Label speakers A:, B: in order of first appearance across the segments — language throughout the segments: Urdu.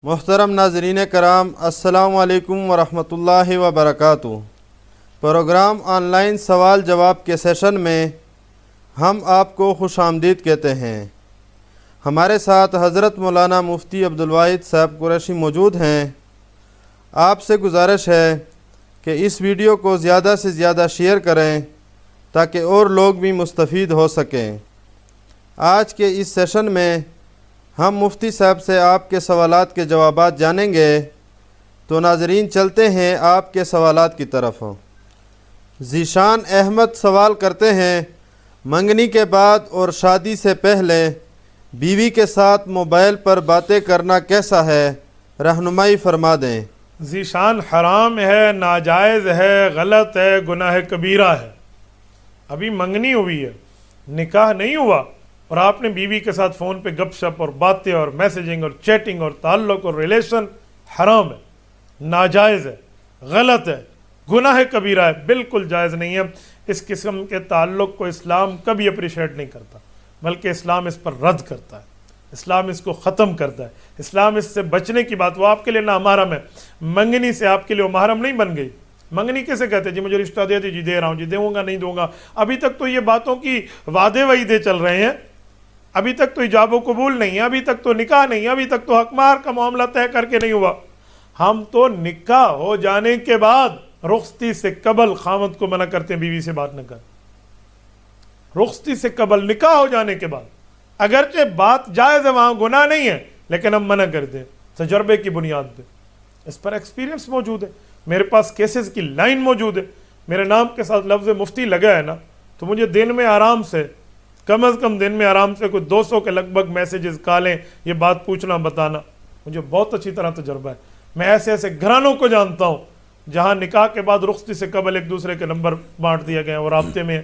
A: محترم ناظرین کرام، السلام علیکم ورحمۃ اللہ وبرکاتہ۔ پروگرام آن لائن سوال جواب کے سیشن میں ہم آپ کو خوش آمدید کہتے ہیں۔ ہمارے ساتھ حضرت مولانا مفتی عبدالواحد صاحب قریشی موجود ہیں۔ آپ سے گزارش ہے کہ اس ویڈیو کو زیادہ سے زیادہ شیئر کریں تاکہ اور لوگ بھی مستفید ہو سکیں۔ آج کے اس سیشن میں ہم مفتی صاحب سے آپ کے سوالات کے جوابات جانیں گے، تو ناظرین چلتے ہیں آپ کے سوالات کی طرف۔ ذیشان احمد سوال کرتے ہیں، منگنی کے بعد اور شادی سے پہلے بیوی کے ساتھ موبائل پر باتیں کرنا کیسا ہے؟ رہنمائی فرما دیں۔
B: ذیشان حرام ہے، ناجائز ہے، غلط ہے، گناہ کبیرہ ہے۔ ابھی منگنی ہوئی ہے، نکاح نہیں ہوا، اور آپ نے بیوی کے ساتھ فون پہ گپ شپ اور باتیں اور میسیجنگ اور چیٹنگ اور تعلق اور ریلیشن حرام ہے، ناجائز ہے، غلط ہے، گناہ کبیرہ ہے، بالکل جائز نہیں ہے۔ اس قسم کے تعلق کو اسلام کبھی اپریشیٹ نہیں کرتا، بلکہ اسلام اس پر رد کرتا ہے، اسلام اس کو ختم کرتا ہے، اسلام اس سے بچنے کی بات، وہ آپ کے لیے نامحرم ہے۔ منگنی سے آپ کے لیے وہ محرم نہیں بن گئی۔ منگنی کیسے کہتے ہیں؟ جی مجھے رشتہ دے دی، جی دے رہا ہوں، جی دوں گا نہیں دوں گا۔ ابھی تک تو یہ باتوں کی وعدے وعیدے چل رہے ہیں، ابھی تک تو ایجاب و قبول نہیں ہے، ابھی تک تو نکاح نہیں ہے، ابھی تک تو حق مہر کا معاملہ طے کر کے نہیں ہوا۔ ہم تو نکاح ہو جانے کے بعد رخصتی سے قبل خاوند کو منع کرتے ہیں بیوی سے بات نہ کر۔ رخصتی سے قبل، نکاح ہو جانے کے بعد، اگرچہ بات جائز ہے، وہاں گناہ نہیں ہے، لیکن ہم منع کرتے ہیں تجربے کی بنیاد پہ۔ اس پر ایکسپیرینس موجود ہے، میرے پاس کیسز کی لائن موجود ہے۔ میرے نام کے ساتھ لفظ مفتی لگا ہے نا، تو مجھے دن میں آرام سے، کم از کم دن میں آرام سے کوئی 200 کے لگ بھگ میسیجز، کالیں، یہ بات پوچھنا بتانا، مجھے بہت اچھی طرح تجربہ ہے۔ میں ایسے ایسے گھرانوں کو جانتا ہوں جہاں نکاح کے بعد رخصتی سے قبل ایک دوسرے کے نمبر بانٹ دیا گئے ہیں اور رابطے میں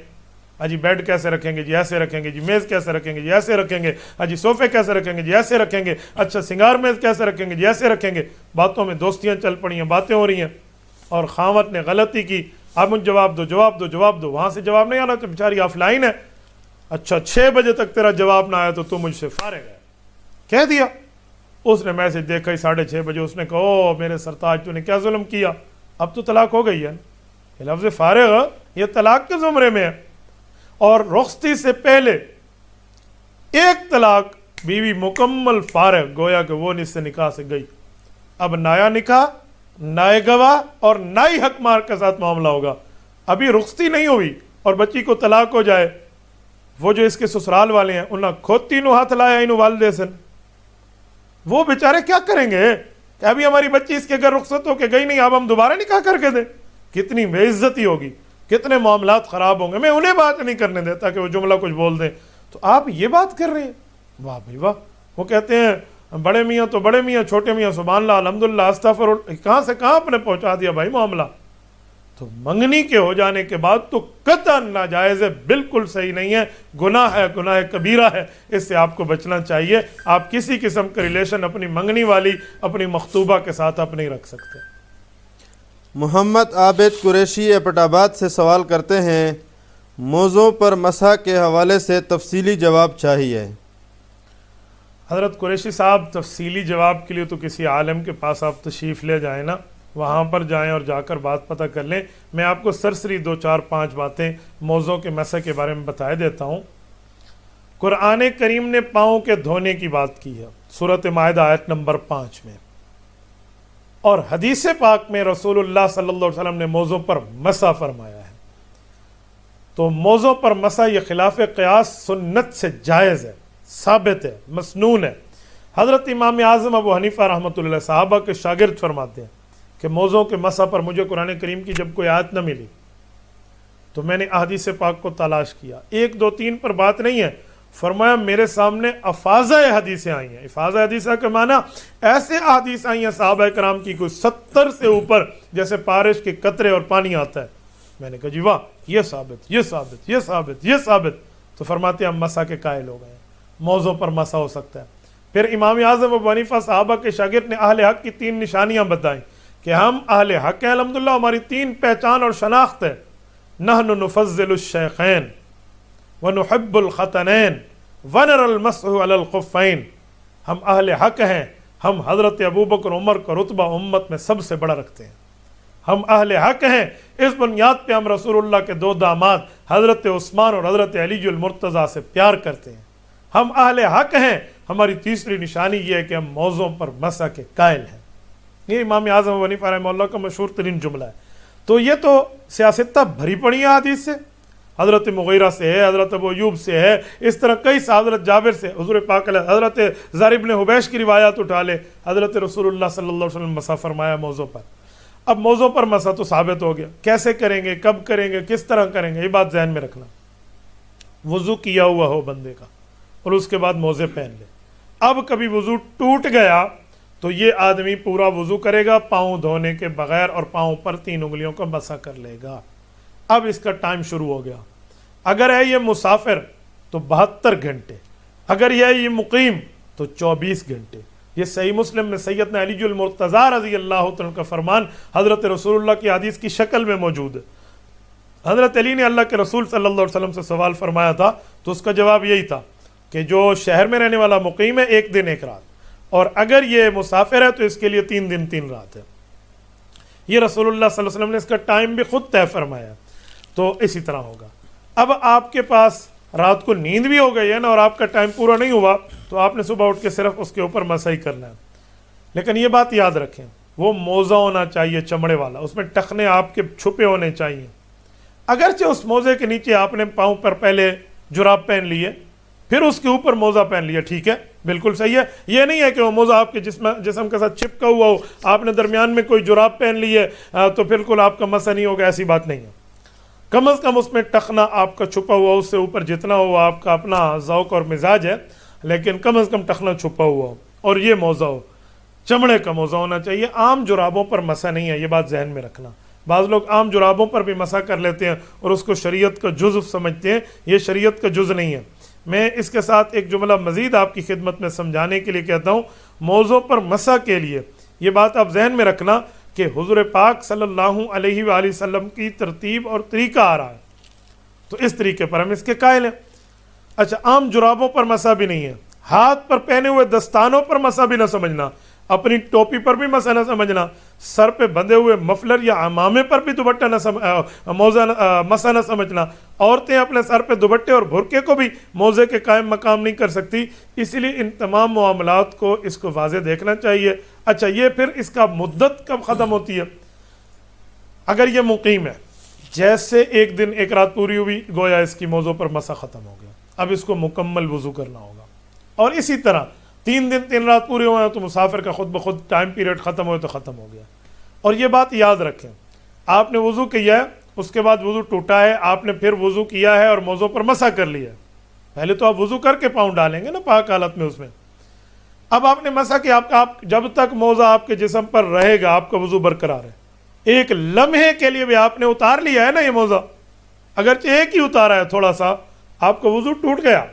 B: جی بیڈ کیسے رکھیں گے، جی ایسے رکھیں گے، جی میز کیسے رکھیں گے، جی ایسے رکھیں گے، جی صوفے کیسے رکھیں گے، جی ایسے رکھیں گے، اچھا سنگار میز کیسے رکھیں گے، جی ایسے رکھیں گے۔ باتوں میں دوستیاں چل پڑی ہیں، باتیں ہو رہی ہیں، اور خاوند نے غلطی کی، اب مجھے جواب دو جواب دو جواب دو، وہاں سے جواب نہیں آنا تو بیچاری آف لائن ہے۔ اچھا 6 بجے تک تیرا جواب نہ آیا تو تو مجھ سے فارغ ہے، کہہ دیا۔ اس نے میسج دیکھا ہی 6:30 بجے، اس نے کہا او میرے سرتاج تو نے کیا ظلم کیا، اب تو طلاق ہو گئی ہے۔ یہ لفظ فارغ یہ طلاق کے زمرے میں ہے، اور رخصتی سے پہلے ایک طلاق بیوی مکمل فارغ، گویا کہ وہ اس سے نکاح سے گئی۔ اب نیا نکاح، نئے گواہ اور نئی حق مہر کے ساتھ معاملہ ہوگا۔ ابھی رخصتی نہیں ہوئی اور بچی کو طلاق ہو جائے، وہ جو اس کے سسرال والے ہیں انہوں نے خود تینوں ہاتھ لایا انہوں والدے سے، وہ بیچارے کیا کریں گے کہ ابھی ہماری بچی اس کے گھر رخصت ہو کے گئی نہیں، اب ہم دوبارہ نکاح کر کے دیں؟ کتنی بے عزتی ہوگی، کتنے معاملات خراب ہوں گے۔ میں انہیں بات نہیں کرنے دیتا کہ وہ جملہ کچھ بول دیں، تو آپ یہ بات کر رہے ہیں، واہ بھائی واہ۔ وہ کہتے ہیں بڑے میاں تو بڑے میاں، چھوٹے میاں سبحان اللہ الحمدللہ استغفر اللہ، کہاں سے کہاں آپ نے پہنچا دیا بھائی معاملہ۔ تو منگنی کے ہو جانے کے بعد تو قطعاً ناجائز ہے، بالکل صحیح نہیں ہے، گناہ ہے، گناہ کبیرہ ہے، اس سے آپ کو بچنا چاہیے۔ آپ کسی قسم کا ریلیشن اپنی منگنی والی اپنی مخطوبہ کے ساتھ آپ نہیں رکھ سکتے۔
A: محمد عابد قریشی ایپٹ آباد سے سوال کرتے ہیں، موضوع پر مسح کے حوالے سے تفصیلی جواب چاہیے۔
B: حضرت قریشی صاحب، تفصیلی جواب کے لیے تو کسی عالم کے پاس آپ تشریف لے جائیں نا، وہاں پر جائیں اور جا کر بات پتہ کر لیں۔ میں آپ کو سرسری 2 4 5 باتیں موضوع کے مسح کے بارے میں بتا دیتا ہوں۔ قرآن کریم نے پاؤں کے دھونے کی بات کی ہے سورۃ مائدہ آیت نمبر 5 میں، اور حدیث پاک میں رسول اللہ صلی اللہ علیہ وسلم نے موضوع پر مسح فرمایا ہے۔ تو موضوع پر مسح یہ خلاف قیاس سنت سے جائز ہے، ثابت ہے، مسنون ہے۔ حضرت امام اعظم ابو حنیفہ رحمۃ اللہ صحابہ کے شاگرد فرماتے ہیں کہ موضوع کے مسح پر مجھے قرآن کریم کی جب کوئی آیت نہ ملی تو میں نے احادیث پاک کو تلاش کیا، 1 2 3 پر بات نہیں ہے، فرمایا میرے سامنے افاظہ حدیثیں آئی ہیں۔ افاظہ حدیثہ کے معنی ایسے احادیث آئی ہیں صحابہ کرام کی کوئی 70 سے اوپر، جیسے بارش کے قطرے اور پانی آتا ہے۔ میں نے کہا جی واہ، یہ ثابت، یہ ثابت، یہ ثابت، یہ ثابت۔ تو فرماتے ہیں ہم مسح کے قائل ہو گئے ہیں، موضوع پر مسح ہو سکتا ہے۔ پھر امام اعظم ابو حنیفہ صحابہ کے شاگرد نے اہل حق کی 3 نشانیاں بتائیں کہ ہم اہل حق ہیں، الحمدللہ ہماری 3 پہچان اور شناخت ہے۔ نحن نفضل الشیخین ونحب الختنین ونر المسح علی الخفین، ہم اہل حق ہیں، ہم حضرت ابوبکر عمر کا رتبہ امت میں سب سے بڑا رکھتے ہیں، ہم اہل حق ہیں، اس بنیاد پہ ہم رسول اللہ کے دو داماد حضرت عثمان اور حضرت علی المرتضیٰ سے پیار کرتے ہیں، ہم اہل حق ہیں۔ ہماری تیسری نشانی یہ ہے کہ ہم موضوع پر مسح کے قائل ہیں۔ یہ امام اعظم ابو حنیفہ رحمہ اللہ کا مشہور ترین جملہ ہے۔ تو یہ تو سیاستہ بھری پڑی ہے حدیث سے، حضرت مغیرہ سے ہے، حضرت ابو ایوب سے ہے، اس طرح کئی حضرت جابر سے، حضور پاک علیہ، حضرت زر بن حبیش کی روایات اٹھا لے، حضرت رسول اللہ صلی اللہ علیہ وسلم مسح فرمایا موضوع پر۔ اب موضوع پر مسح تو ثابت ہو گیا، کیسے کریں گے، کب کریں گے، کس طرح کریں گے، یہ بات ذہن میں رکھنا۔ وضو کیا ہوا ہو بندے کا اور اس کے بعد موزے پہن لے، اب کبھی وضو ٹوٹ گیا تو یہ آدمی پورا وضو کرے گا پاؤں دھونے کے بغیر اور پاؤں پر 3 انگلیوں کا مسح کر لے گا۔ اب اس کا ٹائم شروع ہو گیا۔ اگر ہے یہ مسافر تو 72 گھنٹے، اگر یہ مقیم تو 24 گھنٹے۔ یہ صحیح مسلم میں سیدنا علی المرتضیٰ رضی اللہ عنہ کا فرمان حضرت رسول اللہ کی حدیث کی شکل میں موجود ہے۔ حضرت علی نے اللہ کے رسول صلی اللہ علیہ وسلم سے سوال فرمایا تھا تو اس کا جواب یہی تھا کہ جو شہر میں رہنے والا مقیم ہے 1 دن 1 رات، اور اگر یہ مسافر ہے تو اس کے لیے 3 دن 3 رات ہے۔ یہ رسول اللہ صلی اللہ علیہ وسلم نے اس کا ٹائم بھی خود طے فرمایا۔ تو اسی طرح ہوگا۔ اب آپ کے پاس رات کو نیند بھی ہو گئی ہے نا اور آپ کا ٹائم پورا نہیں ہوا تو آپ نے صبح اٹھ کے صرف اس کے اوپر مسح ہی کرنا ہے۔ لیکن یہ بات یاد رکھیں، وہ موزہ ہونا چاہیے چمڑے والا، اس میں ٹخنے آپ کے چھپے ہونے چاہیے۔ اگرچہ اس موزے کے نیچے آپ نے پاؤں پر پہلے جراب پہن لیے پھر اس کے اوپر موزہ پہن لیا، ٹھیک ہے، بالکل صحیح ہے۔ یہ نہیں ہے کہ وہ موزہ آپ کے جسم کے ساتھ چپکا ہوا ہو، آپ نے درمیان میں کوئی جراب پہن لی ہے تو بالکل آپ کا مسح نہیں ہوگا، ایسی بات نہیں ہے۔ کم از کم اس میں ٹخنا آپ کا چھپا ہوا، اس سے اوپر جتنا ہو آپ کا اپنا ذوق اور مزاج ہے، لیکن کم از کم ٹخنا چھپا ہوا ہو اور یہ موزہ ہو، چمڑے کا موزہ ہونا چاہیے۔ عام جرابوں پر مسح نہیں ہے، یہ بات ذہن میں رکھنا۔ بعض لوگ عام جرابوں پر بھی مسح کر لیتے ہیں اور اس کو شریعت کا جزو سمجھتے ہیں، یہ شریعت کا جز نہیں ہے۔ میں اس کے ساتھ ایک جملہ مزید آپ کی خدمت میں سمجھانے کے لیے کہتا ہوں۔ موضوع پر مسح کے لیے یہ بات آپ ذہن میں رکھنا کہ حضور پاک صلی اللہ علیہ وآلہ وسلم کی ترتیب اور طریقہ آ رہا ہے، تو اس طریقے پر ہم اس کے قائل ہیں۔ اچھا، عام جرابوں پر مسح بھی نہیں ہے، ہاتھ پر پہنے ہوئے دستانوں پر مسح بھی نہ سمجھنا، اپنی ٹوپی پر بھی مسح نہ سمجھنا، سر پہ بندھے ہوئے مفلر یا عمامے پر بھی دوپٹہ مسح نہ سمجھنا۔ عورتیں اپنے سر پہ دوپٹے اور برقعے کو بھی موزے کے قائم مقام نہیں کر سکتی، اسی لیے ان تمام معاملات کو اس کو واضح دیکھنا چاہیے۔ اچھا، یہ پھر اس کا مدت کب ختم ہوتی ہے؟ اگر یہ مقیم ہے، جیسے 1 دن 1 رات پوری ہوئی گویا اس کی موضوع پر مسح ختم ہو گیا، اب اس کو مکمل وضو کرنا ہوگا۔ اور اسی طرح 3 دن 3 رات پورے ہوئے ہیں تو مسافر کا خود بخود ٹائم پیریڈ ختم ہوئے تو ختم ہو گیا۔ اور یہ بات یاد رکھیں، آپ نے وضو کیا ہے، اس کے بعد وضو ٹوٹا ہے، آپ نے پھر وضو کیا ہے اور موضوع پر مسح کر لیا ہے۔ پہلے تو آپ وضو کر کے پاؤں ڈالیں گے نا پاک حالت میں، اس میں اب آپ نے مسح کیا، آپ جب تک موزہ آپ کے جسم پر رہے گا آپ کا وضو برقرار ہے۔ ایک لمحے کے لیے بھی آپ نے اتار لیا ہے نا یہ موزہ، اگرچہ ایک ہی اتارا ہے تھوڑا سا، آپ کا وضو ٹوٹ گیا،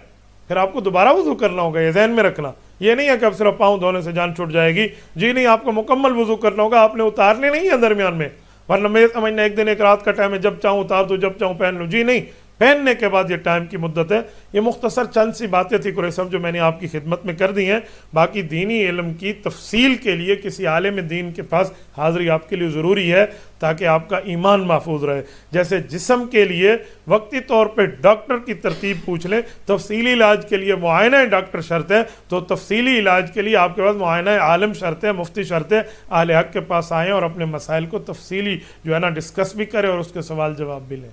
B: پھر آپ کو دوبارہ وضو کرنا ہوگا، یہ ذہن میں رکھنا۔ یہ نہیں ہے کہ اب صرف پاؤں دھونے سے جان چھوٹ جائے گی، جی نہیں، آپ کو مکمل وضو کرنا ہوگا، آپ نے اتارنے نہیں ہے درمیان میں، ورنہ میں سمجھنا 1 دن 1 رات کا ٹائم ہے، جب چاہوں اتار دو، جب چاہوں پہن لوں، جی نہیں، پہننے کے بعد یہ ٹائم کی مدت ہے۔ یہ مختصر چند سی باتیں تھی قریش صاحب جو میں نے آپ کی خدمت میں کر دی ہیں، باقی دینی علم کی تفصیل کے لیے کسی عالم دین کے پاس حاضری آپ کے لیے ضروری ہے تاکہ آپ کا ایمان محفوظ رہے۔ جیسے جسم کے لیے وقتی طور پہ ڈاکٹر کی ترتیب پوچھ لیں، تفصیلی علاج کے لیے معائنہ ڈاکٹر شرط ہے، تو تفصیلی علاج کے لیے آپ کے پاس معائنہ عالم شرط ہے، مفتی شرط ہے۔ اہل حق کے پاس آئیں اور اپنے مسائل کو تفصیلی جو ہے نا ڈسکس بھی کریں اور اس کے سوال جواب بھی لیں۔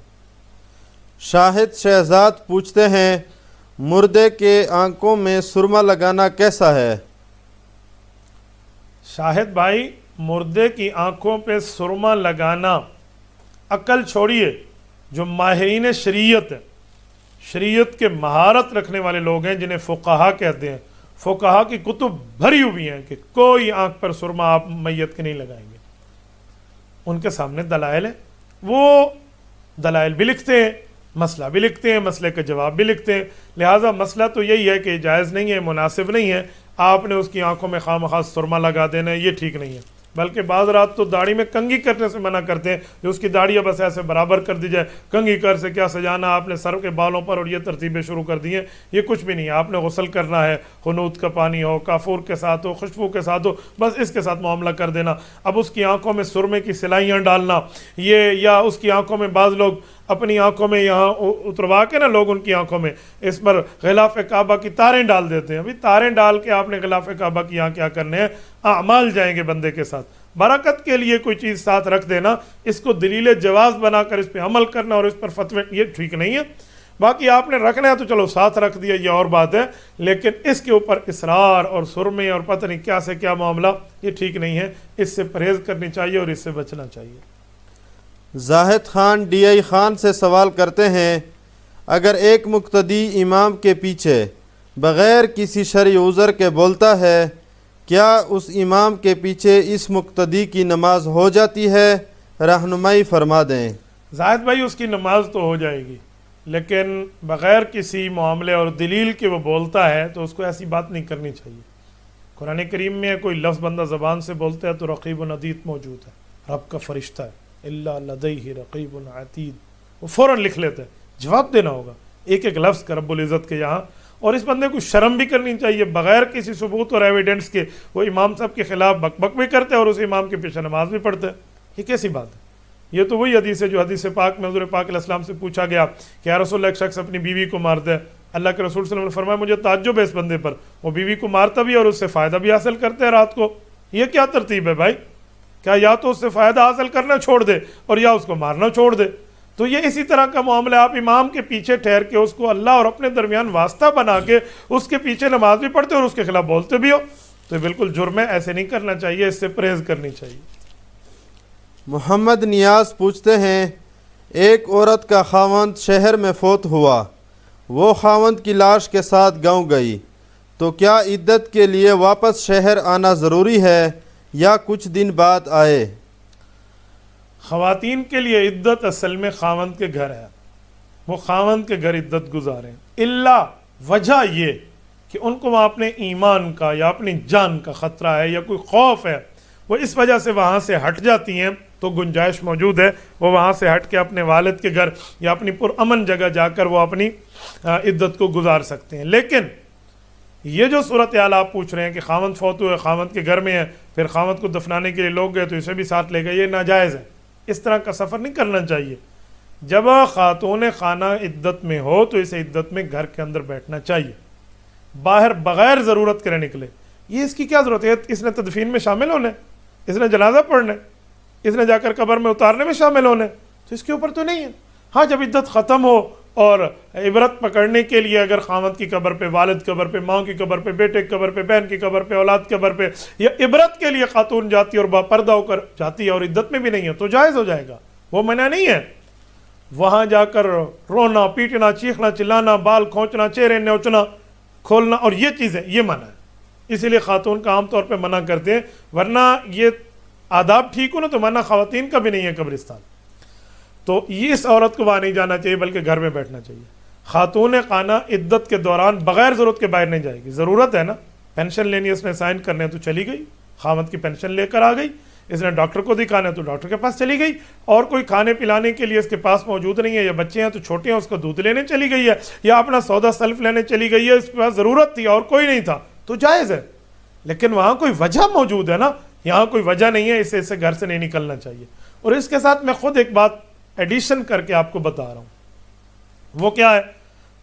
A: شاہد شہزاد پوچھتے ہیں، مردے کے آنکھوں میں سرما لگانا کیسا ہے؟
B: شاہد بھائی، مردے کی آنکھوں پہ سرما لگانا، عقل چھوڑیے، جو ماہرین شریعت ہیں، شریعت کے مہارت رکھنے والے لوگ ہیں جنہیں فقہا کہتے ہیں، فقہا کی کتب بھری ہوئی ہیں کہ کوئی آنکھ پر سرما آپ میت کے نہیں لگائیں گے۔ ان کے سامنے دلائل ہیں، وہ دلائل بھی لکھتے ہیں، مسئلہ بھی لکھتے ہیں، مسئلے کا جواب بھی لکھتے ہیں۔ لہٰذا مسئلہ تو یہی ہے کہ جائز نہیں ہے، مناسب نہیں ہے، آپ نے اس کی آنکھوں میں خواہ مخواہ سرما لگا دینا ہے، یہ ٹھیک نہیں ہے۔ بلکہ بعض رات تو داڑھی میں کنگھی کرنے سے منع کرتے ہیں، جو اس کی داڑھی اب ایسے برابر کر دی جائے، کنگھی کر سے کیا سجانا آپ نے سر کے بالوں پر، اور یہ ترتیبیں شروع کر دی ہیں، یہ کچھ بھی نہیں ہے۔ آپ نے غسل کرنا ہے، خنوت کا پانی ہو، کافور کے ساتھ ہو، خوشبو کے ساتھ ہو، بس اس کے ساتھ معاملہ کر دینا۔ اب اس کی آنکھوں میں سرمے کی سلائیاں ڈالنا، یہ یا اس کی آنکھوں میں، بعض لوگ اپنی آنکھوں میں یہاں اتروا کے نا، لوگ ان کی آنکھوں میں اس پر غلاف کعبہ کی تاریں ڈال دیتے ہیں۔ ابھی تاریں ڈال کے آپ نے غلاف کعبہ کی یہاں کیا کرنے ہیں؟ اعمال جائیں گے بندے کے ساتھ۔ برکت کے لیے کوئی چیز ساتھ رکھ دینا، اس کو دلیل جواز بنا کر اس پہ عمل کرنا اور اس پر فتوے، یہ ٹھیک نہیں ہے۔ باقی آپ نے رکھنا ہے تو چلو ساتھ رکھ دیا، یہ اور بات ہے، لیکن اس کے اوپر اصرار اور سرمے اور پتہ نہیں کیا سے کیا معاملہ، یہ ٹھیک نہیں ہے، اس سے پرہیز کرنی چاہیے اور اس سے بچنا چاہیے۔
A: زاہد خان ڈی آئی خان سے سوال کرتے ہیں، اگر ایک مقتدی امام کے پیچھے بغیر کسی شرعی عذر کے بولتا ہے، کیا اس امام کے پیچھے اس مقتدی کی نماز ہو جاتی ہے؟ رہنمائی فرما دیں۔
B: زاہد بھائی، اس کی نماز تو ہو جائے گی، لیکن بغیر کسی معاملے اور دلیل کے وہ بولتا ہے تو اس کو ایسی بات نہیں کرنی چاہیے۔ قرآن کریم میں کوئی لفظ بندہ زبان سے بولتا ہے تو رقیب عتید موجود ہے، رب کا فرشتہ ہے، الا لدیہ رقیب عتید، وہ فوراً لکھ لیتے ہیں، جواب دینا ہوگا ایک ایک لفظ کا رب العزت کے یہاں۔ اور اس بندے کو شرم بھی کرنی چاہیے، بغیر کسی ثبوت اور ایویڈنس کے وہ امام صاحب کے خلاف بک بک بھی کرتے ہیں اور اس امام کے پیچھے نماز بھی پڑھتے ہیں، یہ کیسی بات ہے؟ یہ تو وہی حدیث ہے جو حدیث پاک میں حضور پاک علیہ السلام سے پوچھا گیا کہ یا رسول اللہ، ایک شخص اپنی بیوی کو مارتا ہے، اللہ کے رسول صلی اللہ علیہ وسلم نے فرمایا مجھے تعجب ہے اس بندے پر، وہ بیوی کو مارتا بھی اور اس سے فائدہ بھی حاصل کرتا ہے رات کو، یہ کیا ترتیب ہے بھائی؟ کیا یا تو اس سے فائدہ حاصل کرنا چھوڑ دے اور یا اس کو مارنا چھوڑ دے؟ تو یہ اسی طرح کا معاملہ، آپ امام کے پیچھے ٹھہر کے اس کو اللہ اور اپنے درمیان واسطہ بنا کے اس کے پیچھے نماز بھی پڑھتے اور اس کے خلاف بولتے بھی ہو، تو یہ بالکل جرم ہے، ایسے نہیں کرنا چاہیے، اس سے پرہیز کرنی چاہیے۔
A: محمد نیاز پوچھتے ہیں، ایک عورت کا خاوند شہر میں فوت ہوا، وہ خاوند کی لاش کے ساتھ گاؤں گئی، تو کیا عدت کے لیے واپس شہر آنا ضروری ہے یا کچھ دن بعد آئے؟
B: خواتین کے لیے عدت اصل میں خاوند کے گھر ہے، وہ خاوند کے گھر عدت گزاریں، الا وجہ یہ کہ ان کو وہاں اپنے ایمان کا یا اپنی جان کا خطرہ ہے یا کوئی خوف ہے، وہ اس وجہ سے وہاں سے ہٹ جاتی ہیں، تو گنجائش موجود ہے وہ وہاں سے ہٹ کے اپنے والد کے گھر یا اپنی پرامن جگہ جا کر وہ اپنی عدت کو گزار سکتے ہیں۔ لیکن یہ جو صورتحال آپ پوچھ رہے ہیں کہ خاوند فوت ہوئے، خاوند کے گھر میں ہے، پھر خاوند کو دفنانے کے لیے لوگ گئے تو اسے بھی ساتھ لے گئے، یہ ناجائز ہے، اس طرح کا سفر نہیں کرنا چاہیے۔ جب خاتون خانہ عدت میں ہو تو اسے عدت میں گھر کے اندر بیٹھنا چاہیے، باہر بغیر ضرورت کرے نکلے، یہ اس کی کیا ضرورت ہے؟ اس نے تدفین میں شامل ہونے، اس نے جنازہ پڑھنے، اس نے جا کر قبر میں اتارنے میں شامل ہونے، تو اس کے اوپر تو نہیں ہے۔ ہاں جب عدت ختم ہو اور عبرت پکڑنے کے لیے اگر خاوند کی قبر پہ، والد قبر پہ، ماں کی قبر پہ، بیٹے کی قبر پہ، بہن کی قبر پہ، اولاد کی قبر پہ، یا عبرت کے لیے خاتون جاتی اور باپردہ ہو کر جاتی ہے اور عدت میں بھی نہیں ہے تو جائز ہو جائے گا، وہ منع نہیں ہے۔ وہاں جا کر رونا، پیٹنا، چیخنا، چلانا، بال کھونچنا، چہرے نوچنا، کھولنا اور یہ چیزیں، یہ منع ہے، اسی لیے خاتون کا عام طور پہ منع کرتے ہیں، ورنہ یہ آداب ٹھیک ہو نا تو منع خواتین کا بھی نہیں ہے قبرستان، تو یہ اس عورت کو وہاں نہیں جانا چاہیے بلکہ گھر میں بیٹھنا چاہیے۔ خاتون خانہ عدت کے دوران بغیر ضرورت کے باہر نہیں جائے گی، ضرورت ہے نا، پینشن لینی ہے، اس نے سائن کرنے تو چلی گئی، خاوند کی پینشن لے کر آ گئی، اس نے ڈاکٹر کو دکھانا ہے تو ڈاکٹر کے پاس چلی گئی، اور کوئی کھانے پلانے کے لیے اس کے پاس موجود نہیں ہے، یا بچے ہیں تو چھوٹے ہیں اس کو دودھ لینے چلی گئی ہے، یا اپنا سودا سلف لینے چلی گئی ہے، اس کے پاس ضرورت تھی اور کوئی نہیں تھا تو جائز ہے۔ لیکن وہاں کوئی وجہ موجود ہے نا، یہاں کوئی وجہ نہیں ہے، اسے گھر سے نہیں نکلنا چاہیے۔ اور اس کے ساتھ میں خود ایک بات ایڈیشن کر کے آپ کو بتا رہا ہوں، وہ کیا ہے،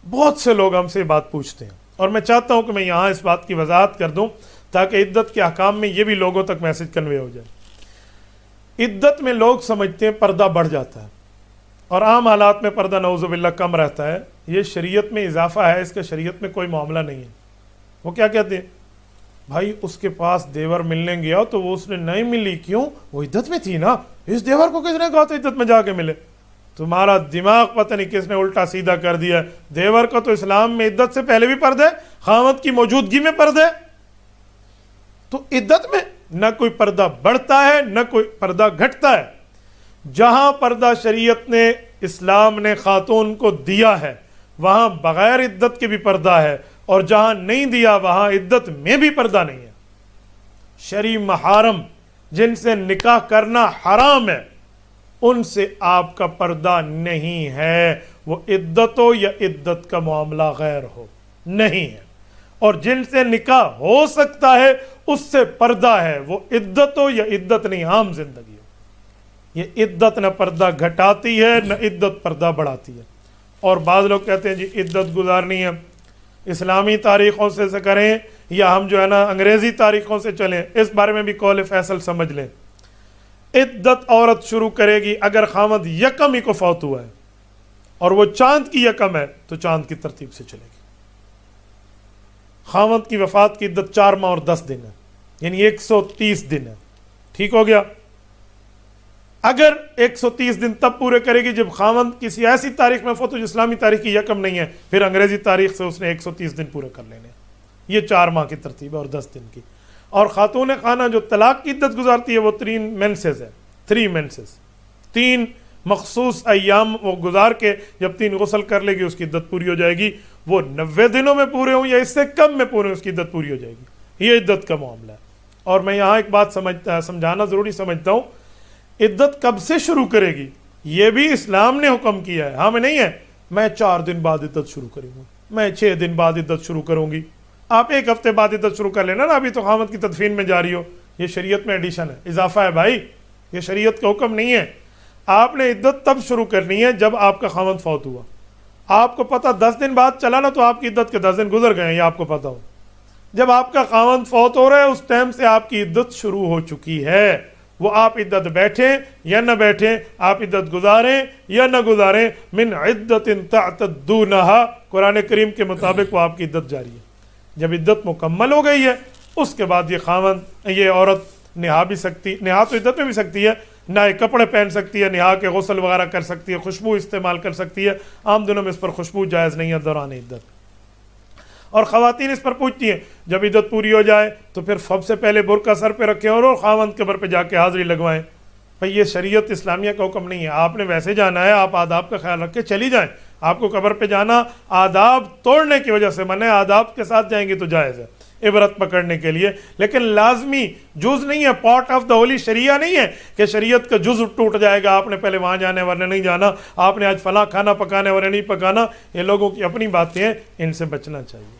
B: بہت سے لوگ ہم سے بات پوچھتے ہیں اور میں چاہتا ہوں کہ میں یہاں اس بات کی وضاحت کر دوں تاکہ عدت کے احکام میں یہ بھی لوگوں تک میسج کنوے ہو جائے۔ عدت میں لوگ سمجھتے ہیں پردہ بڑھ جاتا ہے اور عام حالات میں پردہ نعوذ باللہ کم رہتا ہے، یہ شریعت میں اضافہ ہے، اس کا شریعت میں کوئی معاملہ نہیں ہے۔ وہ کیا کہتے ہیں، بھائی اس کے پاس دیور ملنے گیا تو وہ اس نے نہیں ملی، کیوں؟ وہ عدت میں تھی نا، اس دیور کو کس نے کہا تو عدت میں جا کے ملے؟ تمہارا دماغ پتہ نہیں کس نے الٹا سیدھا کر دیا، دیور کا تو اسلام میں عدت سے پہلے بھی پردہ ہے، خاوند کی موجودگی میں پردہ ہے، تو عدت میں نہ کوئی پردہ بڑھتا ہے نہ کوئی پردہ گھٹتا ہے۔ جہاں پردہ شریعت نے، اسلام نے خاتون کو دیا ہے وہاں بغیر عدت کے بھی پردہ ہے، اور جہاں نہیں دیا وہاں عدت میں بھی پردہ نہیں ہے۔ شرعی محارم جن سے نکاح کرنا حرام ہے ان سے آپ کا پردہ نہیں ہے، وہ عدت ہو یا عدت کا معاملہ غیر ہو نہیں ہے، اور جن سے نکاح ہو سکتا ہے اس سے پردہ ہے، وہ عدت ہو یا عدت نہیں عام زندگی ہو۔ یہ عدت نہ پردہ گھٹاتی ہے نہ عدت پردہ بڑھاتی ہے۔ اور بعض لوگ کہتے ہیں جی عدت گزارنی ہے اسلامی تاریخوں سے کریں یا ہم جو ہے نا انگریزی تاریخوں سے چلیں، اس بارے میں بھی قول فیصل سمجھ لیں۔ عدت عورت شروع کرے گی اگر خامد یکم ہی کو فوت ہوا ہے اور وہ چاند کی یکم ہے تو چاند کی ترتیب سے چلے گی۔ خامد کی وفات کی عدت 4 ماہ اور 10 دن ہے، یعنی 130 دن ہے، ٹھیک ہو گیا۔ اگر 130 دن تب پورے کرے گی جب خامد کسی ایسی تاریخ میں فوت ہو جو اسلامی تاریخ کی یکم نہیں ہے، پھر انگریزی تاریخ سے اس نے 130 دن پورے کر لینے۔ یہ 4 ماہ کی ترتیب ہے اور 10 دن کی۔ اور خاتون خانہ جو طلاق کی عدت گزارتی ہے وہ 3 مینسز ہے، 3 مینسز، 3 مخصوص ایام وہ گزار کے جب 3 غسل کر لے گی اس کی عدت پوری ہو جائے گی۔ وہ 90 دنوں میں پورے ہوں یا اس سے کم میں پورے ہوں اس کی عدت پوری ہو جائے گی۔ یہ عدت کا معاملہ ہے۔ اور میں یہاں ایک بات سمجھانا ضروری سمجھتا ہوں، عدت کب سے شروع کرے گی یہ بھی اسلام نے حکم کیا ہے، ہاں میں نہیں ہے میں 4 دن بعد عدت شروع کروں گا، میں 6 دن بعد عدت شروع کروں گی، آپ 1 ہفتے بعد عدت شروع کر لینا نا، ابھی تو خامد کی تدفین میں جاری ہو۔ یہ شریعت میں ایڈیشن ہے، اضافہ ہے بھائی، یہ شریعت کا حکم نہیں ہے۔ آپ نے عدت تب شروع کرنی ہے جب آپ کا خامد فوت ہوا۔ آپ کو پتہ 10 دن بعد چلا نا تو آپ کی عدت کے 10 دن گزر گئے ہیں، یہ آپ کو پتہ ہو۔ جب آپ کا خامد فوت ہو رہا ہے اس ٹائم سے آپ کی عدت شروع ہو چکی ہے۔ وہ آپ عدت بیٹھیں یا نہ بیٹھیں، آپ عدت گزاریں یا نہ گزاریں، من عدت تعتدونہا، قرآن کریم کے مطابق وہ آپ کی عدت جاری ہے۔ جب عدت مکمل ہو گئی ہے اس کے بعد یہ عورت نہا بھی سکتی، نہا تو عدت میں بھی سکتی ہے، نئے کپڑے پہن سکتی ہے، نہا کے غسل وغیرہ کر سکتی ہے، خوشبو استعمال کر سکتی ہے۔ عام دنوں میں اس پر خوشبو جائز نہیں ہے دوران عدت۔ اور خواتین اس پر پوچھتی ہیں جب عدت پوری ہو جائے تو پھر سب سے پہلے برقع سر پہ رکھیں اور خاوند قبر پہ جا کے حاضری لگوائیں۔ بھئی یہ شریعت اسلامیہ کا حکم نہیں ہے، آپ نے ویسے جانا ہے، آپ آداب کا خیال رکھ کے چلی جائیں۔ آپ کو قبر پہ جانا آداب توڑنے کی وجہ سے منع ہے، آداب کے ساتھ جائیں گے تو جائز ہے عبرت پکڑنے کے لیے، لیکن لازمی جز نہیں ہے، پارٹ آف دا ہولی شریعہ نہیں ہے کہ شریعت کا جز ٹوٹ جائے گا، آپ نے پہلے وہاں جانا ہے ورنہ نہیں جانا، آپ نے آج فلاں کھانا پکانا ہے ورنہ نہیں پکانا۔ یہ لوگوں کی اپنی باتیں ہیں، ان سے بچنا چاہیے۔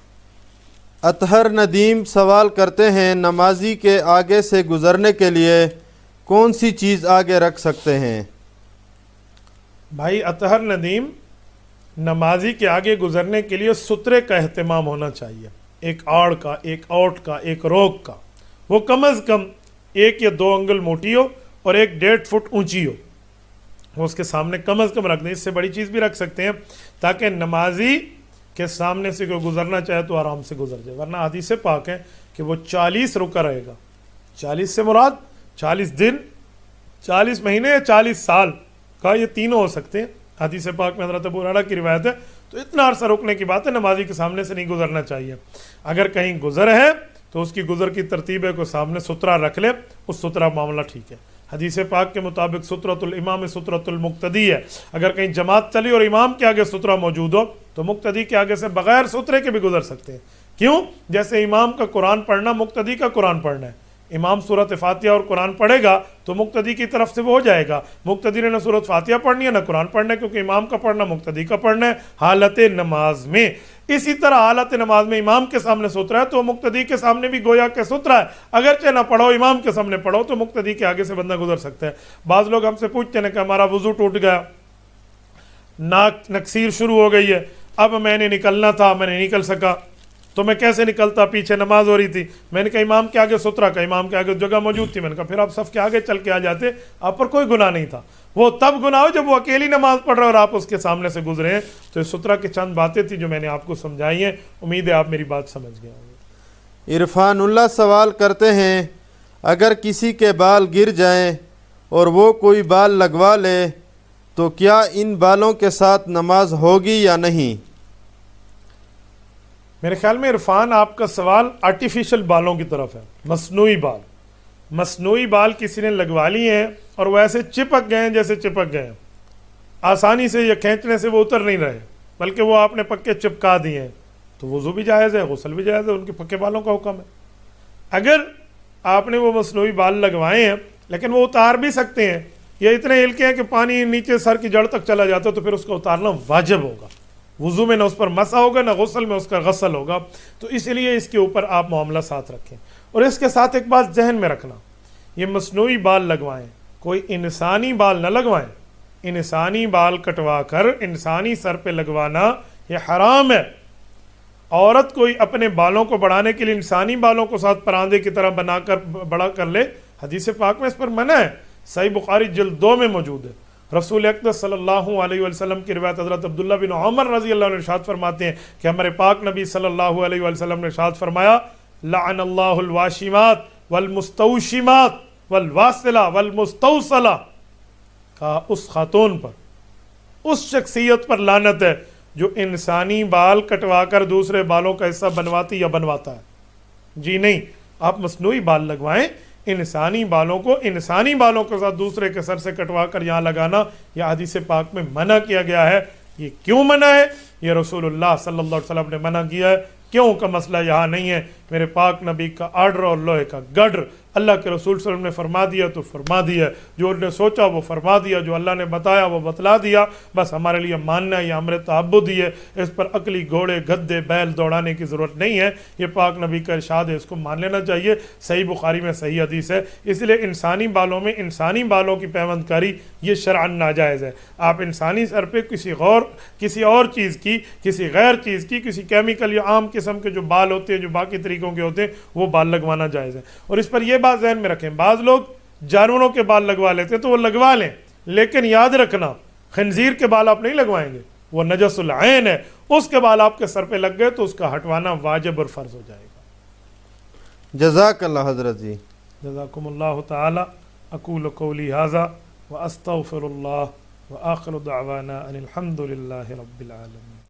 A: اطہر ندیم سوال کرتے ہیں نمازی کے آگے سے گزرنے کے لیے کون سی چیز آگے رکھ سکتے ہیں؟
B: بھائی اطہر ندیم، نمازی کے آگے گزرنے کے لیے سترے کا اہتمام ہونا چاہیے، ایک آڑ کا، ایک اوٹ کا، ایک روک کا، وہ کم از کم 1 یا 2 انگل موٹی ہو اور 1.5 فٹ اونچی ہو، وہ اس کے سامنے کم از کم رکھ دیں۔ اس سے بڑی چیز بھی رکھ سکتے ہیں تاکہ نمازی کے سامنے سے کوئی گزرنا چاہے تو آرام سے گزر جائے، ورنہ حدیث پاک ہے کہ وہ 40 رکا رہے گا۔ 40 سے مراد 40 دن، 40 مہینے یا 40 سال کا، یہ تینوں ہو سکتے ہیں۔ حدیث پاک میں حضرت ابو ہریرہ کی روایت ہے، تو اتنا عرصہ رکنے کی بات ہے، نمازی کے سامنے سے نہیں گزرنا چاہیے۔ اگر کہیں گزر ہے تو اس کی گزر کی ترتیب ہے کہ سامنے سترہ رکھ لے، اس سترہ معاملہ ٹھیک ہے۔ حدیث پاک کے مطابق سترۃ الامام سترۃ المقتدی ہے، اگر کہیں جماعت چلی اور امام کے آگے سترہ موجود ہو تو مقتدی کے آگے سے بغیر سترے کے بھی گزر سکتے ہیں۔ کیوں؟ جیسے امام کا قرآن پڑھنا مقتدی کا قرآن پڑھنا ہے، امام سورۃ فاتحہ اور قرآن پڑھے گا تو مقتدی کی طرف سے وہ ہو جائے گا، مقتدی نے نہ سورۃ فاتحہ پڑھنی ہے نہ قرآن پڑھنا ہے، کیونکہ امام کا پڑھنا مقتدی کا پڑھنا ہے حالت نماز میں۔ اسی طرح حالت نماز میں امام کے سامنے سترا ہے تو مقتدی کے سامنے بھی گویا کہ سترا ہے، اگرچہ نہ پڑھو امام کے سامنے پڑھو تو مقتدی کے آگے سے بندہ گزر سکتا ہے۔ بعض لوگ ہم سے پوچھتے ہیں کہ ہمارا وضو ٹوٹ گیا، ناک نکسیر شروع ہو گئی ہے، اب میں نے نکلنا تھا، میں نہیں نکل سکا، تو میں کیسے نکلتا؟ پیچھے نماز ہو رہی تھی، میں نے کہا امام کے آگے سترا کا، امام کے آگے جگہ موجود تھی، میں نے کہا پھر آپ صف کے آگے چل کے آ جاتے، آپ پر کوئی گناہ نہیں تھا۔ وہ تب گناہ ہو جب وہ اکیلی نماز پڑھ رہے اور آپ اس کے سامنے سے گزرے ہیں۔ تو یہ سترا کی چند باتیں تھی جو میں نے آپ کو سمجھائی ہیں، امید ہے آپ میری بات سمجھ گئے ہوں گے۔
A: عرفان اللہ سوال کرتے ہیں اگر کسی کے بال گر جائیں اور وہ کوئی بال لگوا لے تو کیا ان بالوں کے ساتھ نماز ہوگی یا نہیں؟
B: میرے خیال میں عرفان آپ کا سوال آرٹیفیشل بالوں کی طرف ہے، مصنوعی بال کسی نے لگوا لیے ہیں اور وہ ایسے چپک گئے ہیں جیسے چپک گئے ہیں، آسانی سے یا کھینچنے سے وہ اتر نہیں رہے، بلکہ وہ آپ نے پکے چپکا دیے ہیں، تو وضو بھی جائز ہے، غسل بھی جائز ہے، ان کے پکے بالوں کا حکم ہے۔ اگر آپ نے وہ مصنوعی بال لگوائے ہیں لیکن وہ اتار بھی سکتے ہیں، یہ اتنے ہلکے ہیں کہ پانی نیچے سر کی جڑ تک چلا جاتا ہے، تو پھر اس کو اتارنا واجب ہوگا، وضو میں نہ اس پر مسح ہوگا نہ غسل میں اس کا غسل ہوگا، تو اس لیے اس کے اوپر آپ معاملہ ساتھ رکھیں۔ اور اس کے ساتھ ایک بات ذہن میں رکھنا، یہ مصنوعی بال لگوائیں، کوئی انسانی بال نہ لگوائیں، انسانی بال کٹوا کر انسانی سر پہ لگوانا یہ حرام ہے۔ عورت کوئی اپنے بالوں کو بڑھانے کے لیے انسانی بالوں کو ساتھ پراندے کی طرح بنا کر بڑا کر لے، حدیث پاک میں اس پر منع ہے، صحیح بخاری جلد 2 میں موجود ہے۔ رسول اقدس صلی اللہ علیہ وسلم کی روایت حضرت عبداللہ بن عمر رضی اللہ عنہ ارشاد فرماتے ہیں کہ ہمارے پاک نبی صلی اللہ علیہ وسلم نے ارشاد فرمایا، لعن اللہ الواشمات والمستوشمات والواصلہ والمستوصلہ، کہا اس خاتون پر، اس شخصیت پر لعنت ہے جو انسانی بال کٹوا کر دوسرے بالوں کا حصہ بنواتی یا بنواتا ہے۔ جی نہیں، آپ مصنوعی بال لگوائیں، انسانی بالوں کے ساتھ دوسرے کے سر سے کٹوا کر یہاں لگانا یہ حدیث پاک میں منع کیا گیا ہے۔ یہ کیوں منع ہے؟ یہ رسول اللہ صلی اللہ علیہ وسلم نے منع کیا ہے، کیوں کا مسئلہ یہاں نہیں ہے، میرے پاک نبی کا آرڈر اور لوہے کا گڈر، اللہ کے رسول صلی اللہ علیہ وسلم نے فرما دیا تو فرما دیا، جو انہوں نے سوچا وہ فرما دیا، جو اللہ نے بتایا وہ بتلا دیا، بس ہمارے لیے ماننا یہ امر تعبد ہی ہے، اس پر عقلی گھوڑے گدے بیل دوڑانے کی ضرورت نہیں ہے، یہ پاک نبی کا ارشاد ہے، اس کو مان لینا چاہیے، صحیح بخاری میں صحیح حدیث ہے۔ اس لیے انسانی بالوں میں انسانی بالوں کی پیوند کاری یہ شرعاً ناجائز ہے۔ آپ انسانی سر پہ کسی اور چیز کی، کسی غیر چیز کی، کسی کیمیکل یا عام قسم کے جو بال ہوتے ہیں جو باقی طریقوں کے ہوتے ہیں وہ بال لگوانا جائز ہے۔ اور اس پر یہ بات ذہن میں رکھیں، بعض لوگ جانوروں کے بال لگوا لیتے ہیں تو وہ لگوا لیں، لیکن یاد رکھنا خنزیر کے بال آپ نہیں لگوائیں گے، وہ نجس العین ہے، اس کے بال آپ کے سر پہ لگ گئے تو اس کا ہٹوانا واجب اور فرض ہو جائے گا۔
A: جزاک اللہ حضرت جی۔
B: جزاکم اللہ تعالی۔ اقول قولی ھذا واستغفر اللہ وآخر دعوانا ان الحمد للہ رب العالمین۔